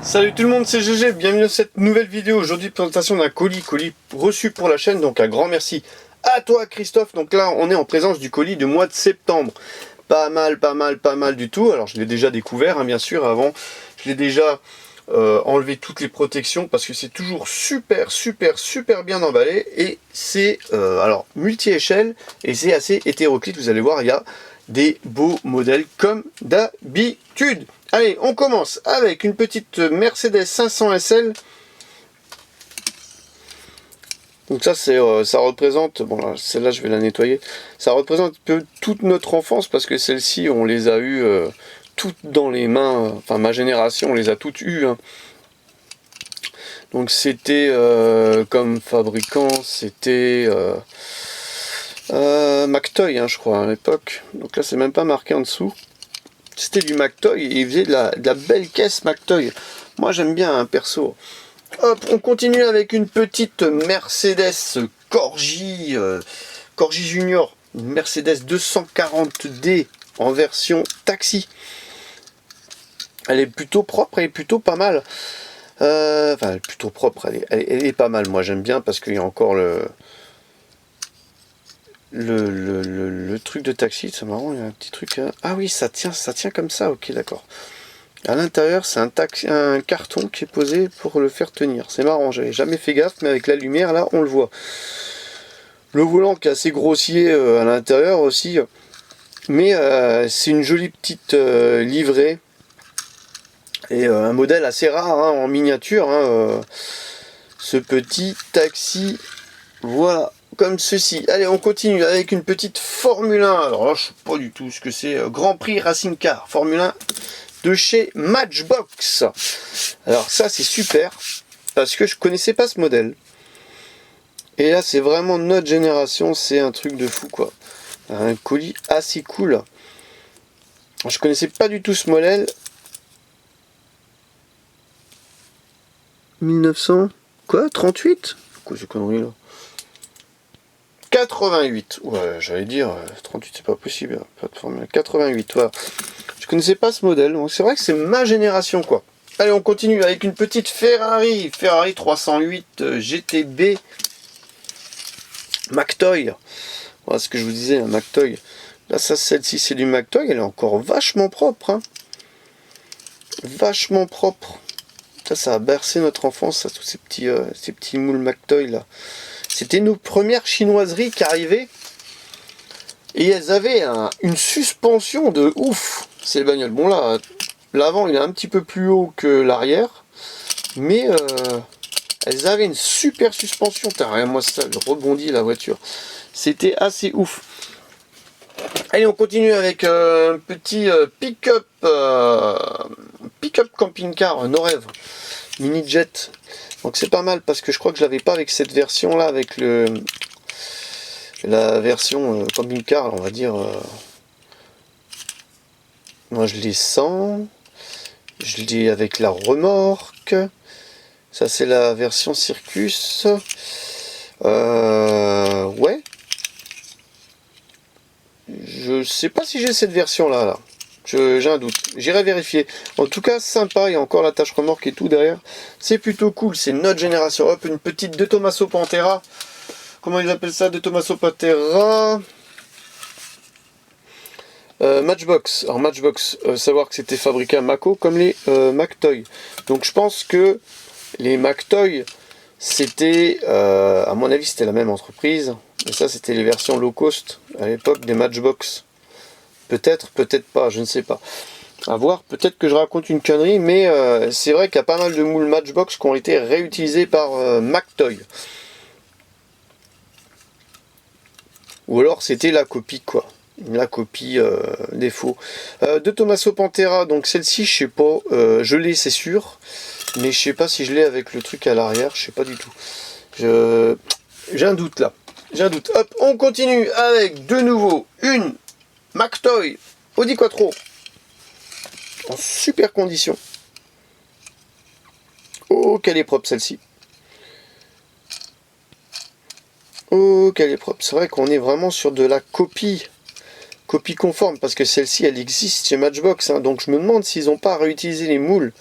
Salut tout le monde, c'est GG, bienvenue dans cette nouvelle vidéo. Aujourd'hui, présentation d'un colis reçu pour la chaîne, donc un grand merci à toi Christophe. Donc là, on est en présence du colis du mois de septembre. Pas mal du tout. Alors je l'ai déjà découvert, hein, bien sûr, avant. Je l'ai déjà enlevé toutes les protections parce que c'est toujours super bien emballé. Et c'est alors multi-échelle et c'est assez hétéroclite. Vous allez voir, il y a des beaux modèles comme d'habitude. Allez, on commence avec une petite Mercedes 500 SL. Donc ça, ça représente, bon là, celle-là je vais la nettoyer, ça représente un peu toute notre enfance parce que celles-ci, on les a eues toutes dans les mains, enfin ma génération, on les a toutes eues. Hein. Donc c'était comme fabricant, c'était McToy, hein, je crois, à l'époque. Donc là, c'est même pas marqué en dessous. C'était du McToy et il faisait de la belle caisse McToy. Moi j'aime bien, hein, perso. Hop, on continue avec une petite Mercedes Corgi, Corgi Junior, une Mercedes 240D en version taxi. Elle est plutôt propre, elle est plutôt pas mal. Enfin, elle est plutôt propre, elle est pas mal. Moi j'aime bien parce qu'il y a encore le truc de taxi, c'est marrant, il y a un petit truc. Hein. Ah oui, ça tient comme ça, ok, d'accord. À l'intérieur, c'est un carton qui est posé pour le faire tenir. C'est marrant, j'avais jamais fait gaffe, mais avec la lumière, là, on le voit. Le volant qui est assez grossier à l'intérieur aussi. Mais c'est une jolie petite livrée. Et un modèle assez rare, hein, en miniature. Hein, ce petit taxi, voilà. Comme ceci. Allez, on continue avec une petite Formule 1. Alors là, je sais pas du tout ce que c'est. Grand Prix Racing Car Formule 1 de chez Matchbox. Alors ça, c'est super parce que je connaissais pas ce modèle. Et là, c'est vraiment notre génération. C'est un truc de fou, quoi. Un colis assez cool. Je connaissais pas du tout ce modèle. 1900 quoi 38 quoi ces conneries là 88, ouais, j'allais dire 38, c'est pas possible, pas de formule. 88, voilà. Je connaissais pas ce modèle, donc c'est vrai que c'est ma génération, quoi. Allez, on continue avec une petite Ferrari 308 GTB McToy. Voilà ce que je vous disais, un McToy. Là, ça, celle-ci, c'est du McToy, elle est encore vachement propre, hein. Vachement propre. Ça a bercé notre enfance, ça, tous ces petits moules McToy là. C'était nos premières chinoiseries qui arrivaient. Et elles avaient une suspension de ouf. C'est les bagnoles. Bon là, l'avant il est un petit peu plus haut que l'arrière. Mais elles avaient une super suspension. Regarde-moi ça, le rebondi la voiture. C'était assez ouf. Allez, on continue avec un petit pick-up camping-car, Norev, mini jet. Donc c'est pas mal parce que je crois que je l'avais pas avec cette version là, avec la version camping-car, on va dire. Moi je l'ai sans, je l'ai avec la remorque. Ça c'est la version Circus. Ouais. Je sais pas si j'ai cette version là. J'ai un doute. J'irai vérifier. En tout cas, sympa. Il y a encore la tâche remorque et tout derrière. C'est plutôt cool. C'est notre génération. Hop, une petite De Tomaso Pantera. Comment ils appellent ça, De Tomaso Pantera Matchbox. Alors Matchbox, savoir que c'était fabriqué à Mako comme les McToy. Donc je pense que les McToy, c'était, à mon avis, c'était la même entreprise. Et ça, c'était les versions low cost à l'époque des Matchbox. Peut-être, peut-être pas, je ne sais pas. À voir, peut-être que je raconte une connerie, mais c'est vrai qu'il y a pas mal de moules Matchbox qui ont été réutilisés par McToy. Ou alors c'était la copie, quoi. La copie défaut. De Tomaso Pantera, donc celle-ci, je sais pas, je l'ai, c'est sûr, mais je sais pas si je l'ai avec le truc à l'arrière, je sais pas du tout. J'ai un doute là. J'ai un doute. Hop, on continue avec de nouveau une McToy Audi Quattro en super condition. Oh, qu'elle est propre celle-ci. Oh, qu'elle est propre. C'est vrai qu'on est vraiment sur de la copie conforme, parce que celle-ci, elle existe chez Matchbox. Hein, donc je me demande s'ils n'ont pas réutilisé les moules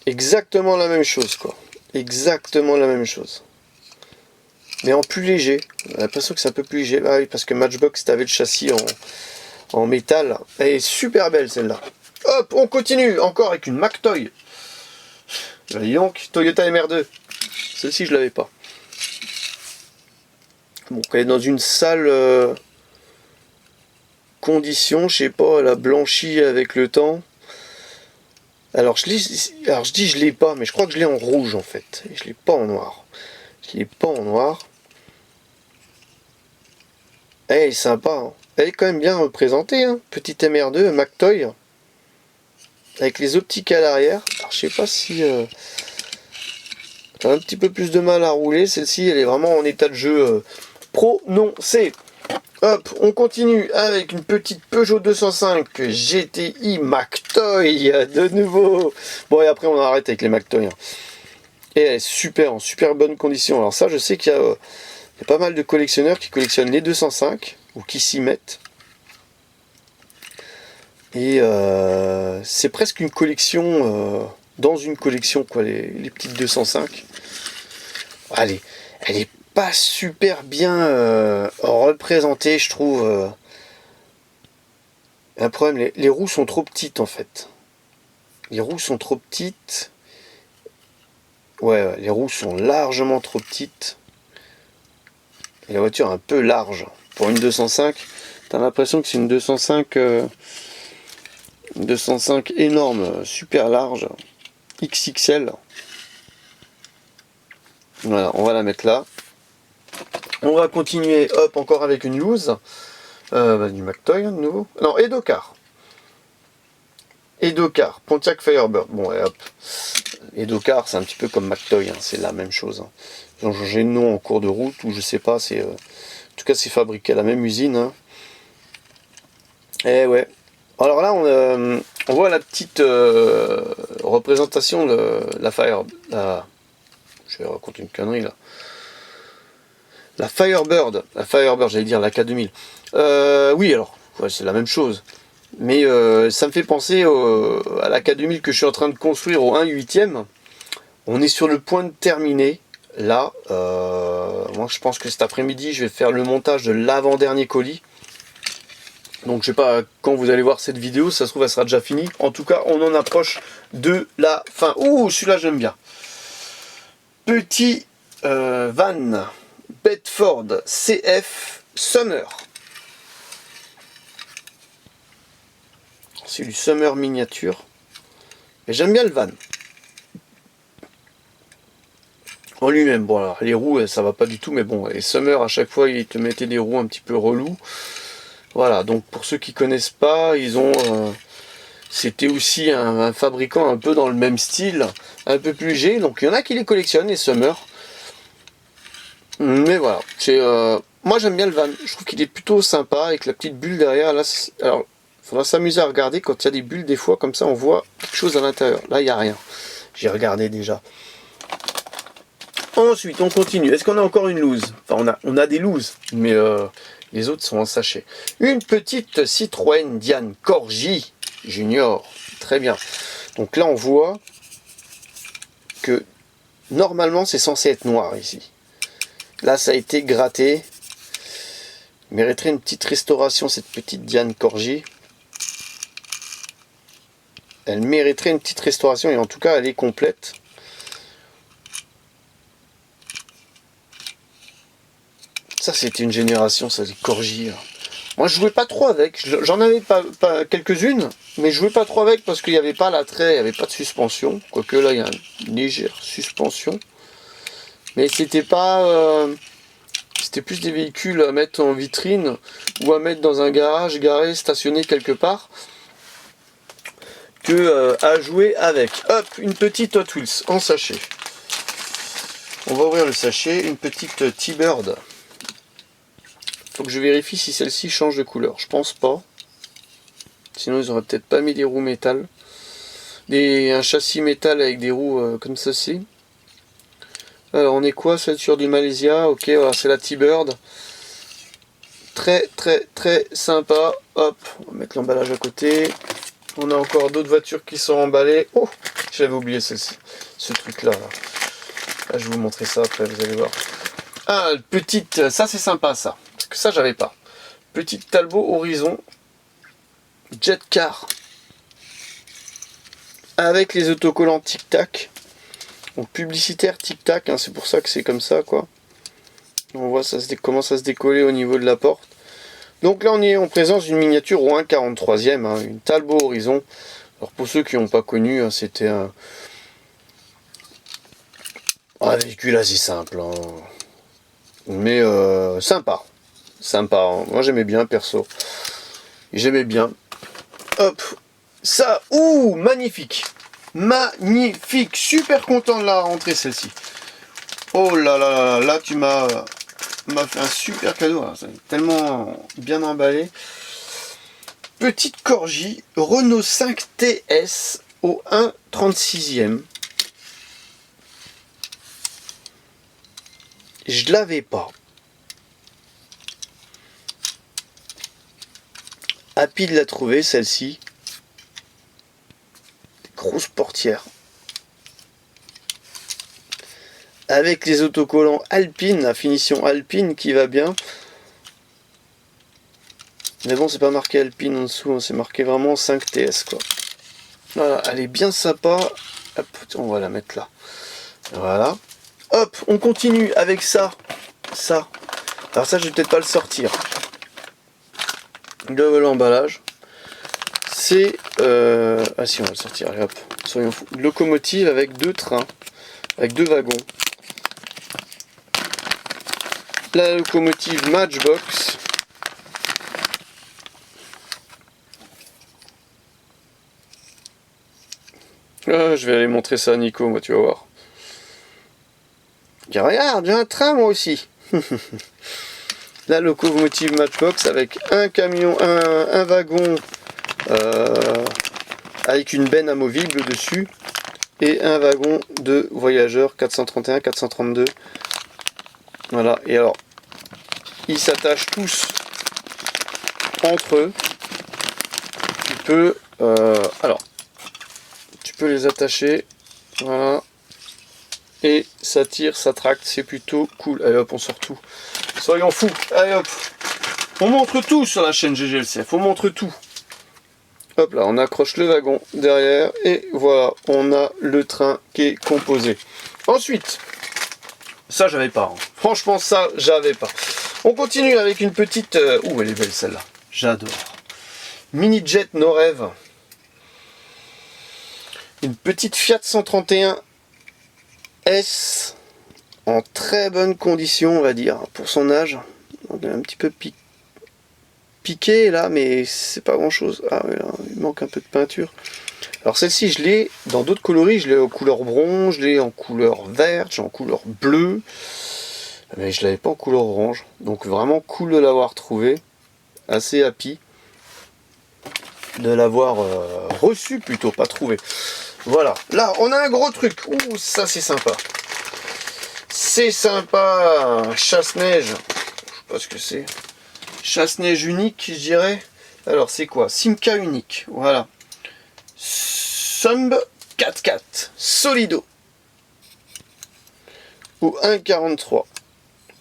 Exactement la même chose, quoi. Exactement la même chose. Mais en plus léger. On a l'impression que c'est un peu plus léger. Ah oui, parce que Matchbox, t'avais le châssis en métal. Elle est super belle, celle-là. Hop, on continue. Encore avec une McToy. Dis donc, Toyota MR2. Celle-ci, je l'avais pas. Bon, elle est dans une sale condition. Je sais pas, elle a blanchi avec le temps. Alors je dis je l'ai pas, mais je crois que je l'ai en rouge en fait. Et je l'ai pas en noir. Je l'ai pas en noir. Elle est sympa. Hein. Elle est quand même bien représentée. Hein. Petite MR2, McToy. Avec les optiques à l'arrière. Alors je sais pas si... t'as un petit peu plus de mal à rouler. Celle-ci, elle est vraiment en état de jeu prononcé. Hop, on continue avec une petite Peugeot 205 GTI McToy de nouveau. Bon, et après on arrête avec les McToy. Hein. Et elle est super, en super bonne condition. Alors ça, je sais qu'il y a pas mal de collectionneurs qui collectionnent les 205 ou qui s'y mettent. Et c'est presque une collection dans une collection, quoi, les petites 205. Allez, elle est pas super bien représentée, je trouve. Un problème, les roues sont trop petites en fait. Les roues sont trop petites. Ouais, les roues sont largement trop petites. Et la voiture est un peu large. Pour une 205, t'as l'impression que c'est une 205 énorme, super large, XXL. Voilà, on va la mettre là. On va continuer, hop, encore avec une loose. Du McToy, de nouveau. Non, Edocar. Edocar, Pontiac Firebird. Bon, et hop. Edocar, c'est un petit peu comme McToy, hein, c'est la même chose. Hein. Ils ont changé de nom en cours de route, ou je sais pas, c'est... en tout cas, c'est fabriqué à la même usine. Hein. Et ouais. Alors là, on voit la petite représentation de la Firebird. Je vais raconter une connerie, là. La Firebird, j'allais dire la K2000. Oui, alors, ouais, c'est la même chose. Mais ça me fait penser à la K2000 que je suis en train de construire au 1/8. On est sur le point de terminer. Là, moi je pense que cet après-midi, je vais faire le montage de l'avant-dernier colis. Donc je sais pas quand vous allez voir cette vidéo, ça se trouve elle sera déjà finie. En tout cas, on en approche de la fin. Ouh, celui-là j'aime bien. Petit van Bedford CF Summer. C'est du Summer miniature. Et j'aime bien le van. En lui-même, bon alors les roues ça va pas du tout, mais bon, les Summer à chaque fois ils te mettaient des roues un petit peu relous. Voilà, donc pour ceux qui connaissent pas, ils ont... c'était aussi un fabricant un peu dans le même style, un peu plus léger, donc il y en a qui les collectionnent, les Summer. Mais voilà, moi j'aime bien le van, je trouve qu'il est plutôt sympa avec la petite bulle derrière. Là, alors, il faudra s'amuser à regarder quand il y a des bulles, des fois, comme ça on voit quelque chose à l'intérieur. Là, il n'y a rien. J'ai regardé déjà. Ensuite, on continue. Est-ce qu'on a encore une loose? Enfin, on a des looses, mais les autres sont en sachet. Une petite Citroën Diane Corgi Junior. Très bien. Donc là, on voit que normalement, c'est censé être noir ici. Là, ça a été gratté. Il mériterait une petite restauration, cette petite Diane Corgi. Elle mériterait une petite restauration, et en tout cas, elle est complète. Ça, c'était une génération, ça, les Corgi. Là. Moi, je jouais pas trop avec. J'en avais pas quelques-unes, mais je jouais pas trop avec parce qu'il n'y avait pas l'attrait, il n'y avait pas de suspension. Quoique là, il y a une légère suspension. Mais c'était pas... c'était plus des véhicules à mettre en vitrine ou à mettre dans un garage garé, stationné quelque part, que à jouer avec. Hop, une petite Hot Wheels en sachet. On va ouvrir le sachet. Une petite T-Bird. Faut que je vérifie si celle-ci change de couleur. Je pense pas. Sinon ils auraient peut-être pas mis des roues métal. Un châssis métal avec des roues comme ceci. Alors on est quoi? Celle sur du Malaysia. Ok, voilà, c'est la T-Bird. Très très très sympa. Hop, on va mettre l'emballage à côté. On a encore d'autres voitures qui sont emballées. Oh, J'avais oublié ce truc-là. Là. Là, je vais vous montrer ça après, vous allez voir. Ah, petite... Ça, c'est sympa, ça. Parce que ça, j'avais pas. Petite Talbot Horizon Jet Car. Avec les autocollants Tic Tac. Donc, publicitaire Tic Tac. Hein, c'est pour ça que c'est comme ça, quoi. On voit, ça commence à se décoller au niveau de la porte. Donc là, on est en présence d'une miniature au 1/43e. Hein, une Talbot Horizon. Alors, pour ceux qui n'ont pas connu, hein, c'était un véhicule assez simple. Hein. Mais sympa. Sympa. Hein. Moi, j'aimais bien, perso. J'aimais bien. Hop. Ça. Ouh, magnifique. Magnifique. Super content de la rentrée, celle-ci. Oh là là là. Là, tu m'as fait un super cadeau. Hein. C'est tellement bien emballé. Petite Corgi Renault 5 TS au 1/36e. Je l'avais pas. Happy de la trouver, celle-ci. Grosse portière. Avec les autocollants Alpine, la finition Alpine qui va bien. Mais bon, c'est pas marqué Alpine en dessous, hein, c'est marqué vraiment 5 TS, quoi. Voilà, elle est bien sympa. Hop, on va la mettre là. Voilà. Hop, on continue avec ça. Ça. Alors ça, je vais peut-être pas le sortir. De l'emballage. C'est... Ah si, on va le sortir. Allez, hop. Soyons fous. Locomotive avec 2 trains. Avec 2 wagons. La locomotive Matchbox. Ah, je vais aller montrer ça à Nico, moi, tu vas voir. Tiens, regarde, j'ai un train moi aussi. La locomotive Matchbox avec un camion, un wagon avec une benne amovible dessus et un wagon de voyageurs 431, 432. Voilà, et alors ils s'attachent tous entre eux. Tu peux tu peux les attacher, voilà. Et ça tire, ça tracte, c'est plutôt cool. Allez hop, on sort tout. Soyons fous. Allez hop. On montre tout sur la chaîne GGLCF. On montre tout. Hop là, on accroche le wagon derrière. Et voilà, on a le train qui est composé. Ensuite, ça j'avais pas. Hein. Franchement, ça j'avais pas. On continue avec une petite... Ouh, elle est belle celle-là. J'adore. Mini Jet No Rêve. Une petite Fiat 131 S en très bonne condition, on va dire, pour son âge. Donc, un petit peu piqué là, mais c'est pas grand chose. Ah ouais, là, il manque un peu de peinture. Alors celle-ci, je l'ai dans d'autres coloris, je l'ai en couleur bronze, je l'ai en couleur verte, j'ai en couleur bleue, mais je l'avais pas en couleur orange. Donc vraiment cool de l'avoir trouvé, assez happy de l'avoir reçu plutôt, pas trouvé. Voilà, là on a un gros truc. Ouh, ça c'est sympa. C'est sympa. Chasse-neige. Je sais pas ce que c'est. Chasse-neige unique, je dirais. Alors c'est quoi? Simca unique. Voilà. Sumb 4x4. Solido. Ou 1,43.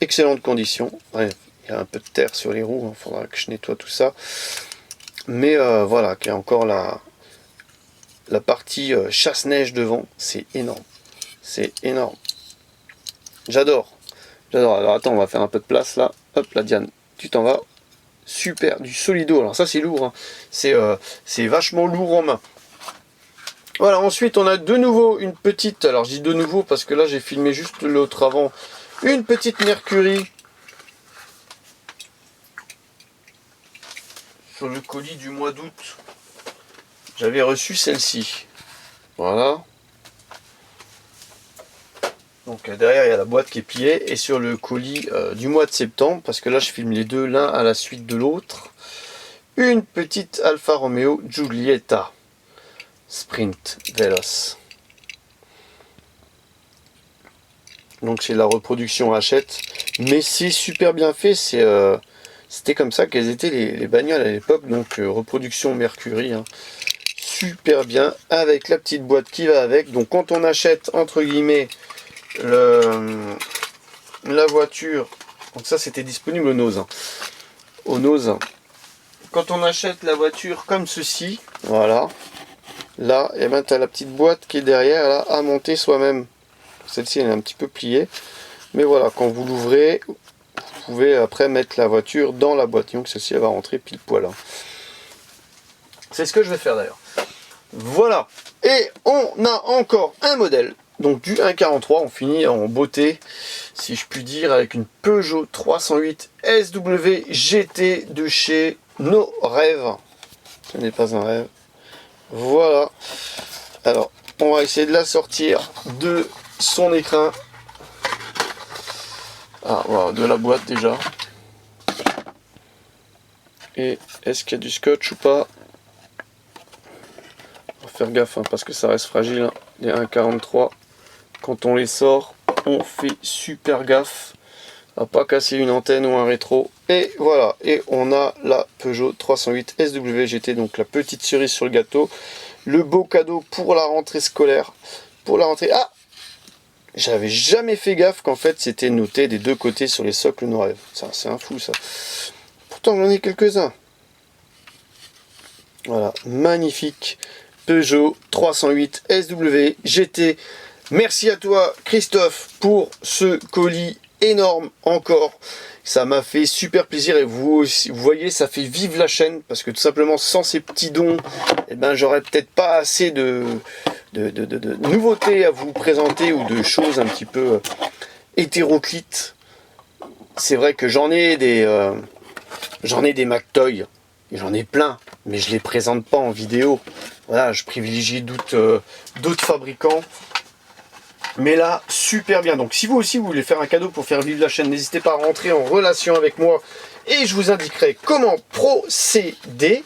Excellente condition. Ouais, il y a un peu de terre sur les roues. Il faudra que je nettoie tout ça. Mais voilà, qu'il y a encore la partie chasse-neige devant, c'est énorme. C'est énorme. J'adore. J'adore. Alors attends, on va faire un peu de place là. Hop là, Diane, tu t'en vas. Super, du Solido. Alors ça c'est lourd. Hein. C'est vachement lourd en main. Voilà, ensuite on a de nouveau une petite... Alors je dis de nouveau parce que là j'ai filmé juste l'autre avant. Une petite Mercury. Sur le colis du mois d'août. J'avais reçu celle-ci. Voilà. Donc derrière il y a la boîte qui est pliée. Et sur le colis du mois de septembre, parce que là je filme les deux l'un à la suite de l'autre, une petite Alfa Romeo Giulietta Sprint Veloce. Donc c'est la reproduction Hachette. Mais c'est super bien fait. C'était comme ça qu'elles étaient les bagnoles à l'époque. Donc reproduction Mercury. Hein. super bien avec la petite boîte qui va avec. Donc quand on achète entre guillemets la voiture, donc ça c'était disponible au Nose. Au Nose. Quand on achète la voiture comme ceci, voilà, là, et ben tu as la petite boîte qui est derrière là, à monter soi-même. Celle-ci elle est un petit peu pliée. Mais voilà, quand vous l'ouvrez, vous pouvez après mettre la voiture dans la boîte. Donc celle-ci elle va rentrer pile poil. C'est ce que je vais faire d'ailleurs. Voilà. Et on a encore un modèle. Donc du 1.43, on finit en beauté, si je puis dire, avec une Peugeot 308 SW GT de chez Nos Rêves. Ce n'est pas un rêve. Voilà. Alors, on va essayer de la sortir de son écrin. Ah, voilà, de la boîte déjà. Et est-ce qu'il y a du scotch ou pas? On va faire gaffe, hein, parce que ça reste fragile, hein. Les 1.43, quand on les sort, on fait super gaffe à pas casser une antenne ou un rétro. Et voilà, et on a la Peugeot 308 SW GT, donc la petite cerise sur le gâteau. Le beau cadeau pour la rentrée scolaire. Pour la rentrée... Ah, j'avais jamais fait gaffe qu'en fait c'était noté des deux côtés sur les socles Nos Rêves. Ça, c'est un fou ça. Pourtant j'en ai quelques-uns. Voilà, magnifique Peugeot 308 SW GT. Merci à toi Christophe pour ce colis énorme encore. Ça m'a fait super plaisir et vous voyez, ça fait vivre la chaîne parce que tout simplement sans ces petits dons, eh ben, j'aurais peut-être pas assez de nouveautés à vous présenter ou de choses un petit peu hétéroclites. C'est vrai que j'en ai des McToy, j'en ai plein, mais je les présente pas en vidéo. Voilà, je privilégie d'autres fabricants. Mais là, super bien. Donc si vous aussi vous voulez faire un cadeau pour faire vivre la chaîne, n'hésitez pas à rentrer en relation avec moi et je vous indiquerai comment procéder.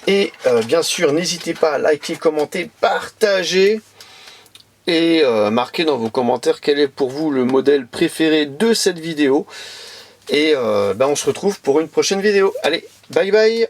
Et bien sûr, n'hésitez pas à liker, commenter, partager et marquer dans vos commentaires quel est pour vous le modèle préféré de cette vidéo. Et on se retrouve pour une prochaine vidéo. Allez, bye bye!